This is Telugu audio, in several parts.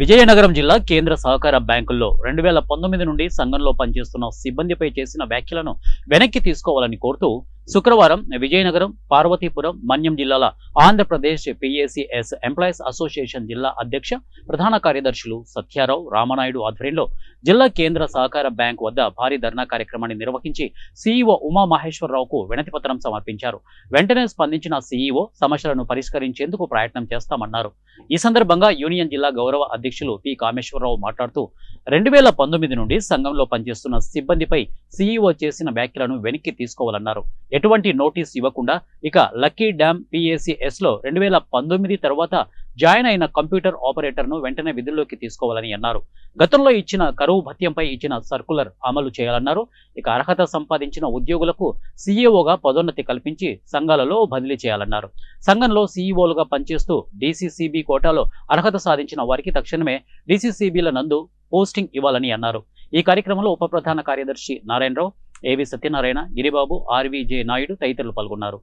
విజయనగరం జిల్లా కేంద్ర సహకార బ్యాంకుల్లో 2019 నుండి సంఘంలో పనిచేస్తున్న సిబ్బందిపై చేసిన వ్యాఖ్యలను వెనక్కి తీసుకోవాలని కోరుతూ శుక్రవారం విజయనగరం, పార్వతీపురం, మన్యం జిల్లాల ఆంధ్రప్రదేశ్ పిఏసిఎస్ ఎంప్లాయీస్ అసోసియేషన్ జిల్లా అధ్యక్ష ప్రధాన కార్యదర్శులు సత్యారావు, రామనాయుడు ఆధ్వర్యంలో జిల్లా కేంద్ర సహకార బ్యాంక్ వద్ద భారీ ధర్నా కార్యక్రమాన్ని నిర్వహించి సీఈఓ ఉమామహేశ్వరరావుకు వినతి పత్రం సమర్పించారు. వెంటనే స్పందించిన సీఈఓ సమస్యలను పరిష్కరించేందుకు ప్రయత్నం చేస్తామన్నారు. ఈ సందర్భంగా యూనియన్ జిల్లా గౌరవ అధ్యక్షులు పి కామేశ్వరరావు మాట్లాడుతూ 2019 నుండి సంఘంలో పనిచేస్తున్న సిబ్బందిపై సీఈఓ చేసిన వ్యాఖ్యలను వెనక్కి తీసుకోవాలన్నారు. ఎటువంటి నోటీస్ ఇవ్వకుండా ఇక లక్కీ డ్యామ్ పిఏసిఎస్ లో 2019 తర్వాత జాయిన్ అయిన కంప్యూటర్ ఆపరేటర్ను వెంటనే విధుల్లోకి తీసుకోవాలని అన్నారు. గతంలో ఇచ్చిన కరువు భత్యంపై ఇచ్చిన సర్కులర్ అమలు చేయాలన్నారు. ఇక అర్హత సంపాదించిన ఉద్యోగులకు సీఈఓగా పదోన్నతి కల్పించి సంఘాలలో బదిలీ చేయాలన్నారు. సంఘంలో సీఈఓలుగా పనిచేస్తూ డీసీసీబీ కోటాలో అర్హత సాధించిన వారికి తక్షణమే డీసీసీబీల నందు పోస్టింగ్ ఇవ్వాలని అన్నారు. ఈ కార్యక్రమంలో ఉప ప్రధాన కార్యదర్శి నారాయణరావు, ఏవి సత్యనారాయణ, గిరిబాబు, ఆర్వీజే నాయుడు తదితరులు పాల్గొన్నారు.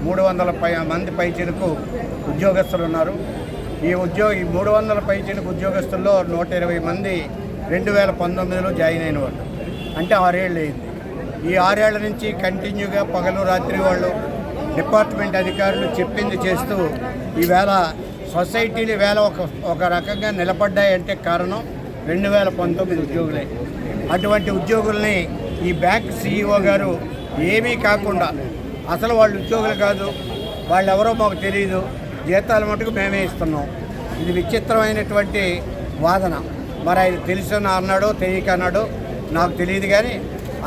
300 మంది పైచిలకు ఉద్యోగస్తులు ఉన్నారు. ఈ 300 పైచిలకు ఉద్యోగస్తుల్లో 120 మంది 2019లో జాయిన్ అయిన వాళ్ళు, అంటే 6 ఏళ్ళు అయింది. ఈ 6 ఏళ్ల నుంచి కంటిన్యూగా పగలు రాత్రి వాళ్ళు డిపార్ట్మెంట్ అధికారులు చెప్పింది చేస్తూ ఈవేళ సొసైటీలు ఈవేళ ఒక రకంగా నిలబడ్డాయంటే కారణం 2019 ఉద్యోగులే. అటువంటి ఉద్యోగుల్ని ఈ బ్యాంక్ సీఈఓ గారు ఏమీ కాకుండా, అసలు వాళ్ళు ఉద్యోగులు కాదు, వాళ్ళు ఎవరో మాకు తెలియదు, జీతాల మటుకు మేమే ఇస్తున్నాం, ఇది విచిత్రమైనటువంటి వాదన. మరి ఆయన తెలుసున్న అన్నాడో తెలియక అన్నాడో నాకు తెలియదు, కానీ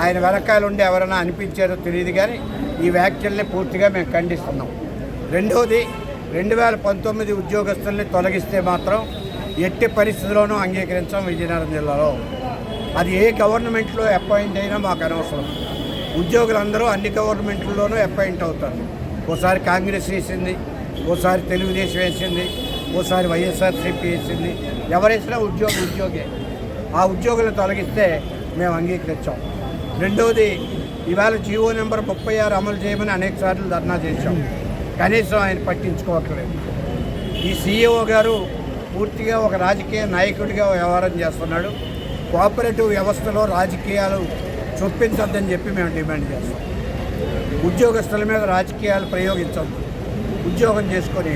ఆయన వెనకాల ఉండి ఎవరైనా అనిపించారో తెలియదు, కానీ ఈ వ్యాఖ్యల్ని పూర్తిగా మేము ఖండిస్తున్నాం. రెండవది, 2019 ఉద్యోగస్తుల్ని తొలగిస్తే మాత్రం ఎట్టి పరిస్థితుల్లోనూ అంగీకరించాం. విజయనగరం జిల్లాలో అది ఏ గవర్నమెంట్లో అపాయింట్ అయినా మాకు అనవసరం. ఉద్యోగులందరూ అన్ని గవర్నమెంట్లలోనూ అపాయింట్ అవుతారు. ఓసారి కాంగ్రెస్ వేసింది, ఓసారి తెలుగుదేశం వేసింది, ఓసారి వైఎస్ఆర్సీపీ వేసింది. ఎవరేసినా ఉద్యోగే. ఆ ఉద్యోగులను తొలగిస్తే మేము అంగీకరించాం. రెండవది, ఇవాళ జీవో నెంబర్ 36 అమలు చేయమని అనేక సార్లు ధర్నా చేశాం, కనీసం ఆయన పట్టించుకోవట్లేదు. ఈ సీఈఓ గారు పూర్తిగా ఒక రాజకీయ నాయకుడిగా వ్యవహారం చేస్తున్నాడు. కోఆపరేటివ్ వ్యవస్థలో రాజకీయాలు చొప్పించొద్దని చెప్పి మేము డిమాండ్ చేస్తాం. ఉద్యోగస్తుల మీద రాజకీయాలు ప్రయోగించొద్దు. ఉద్యోగం చేసుకొని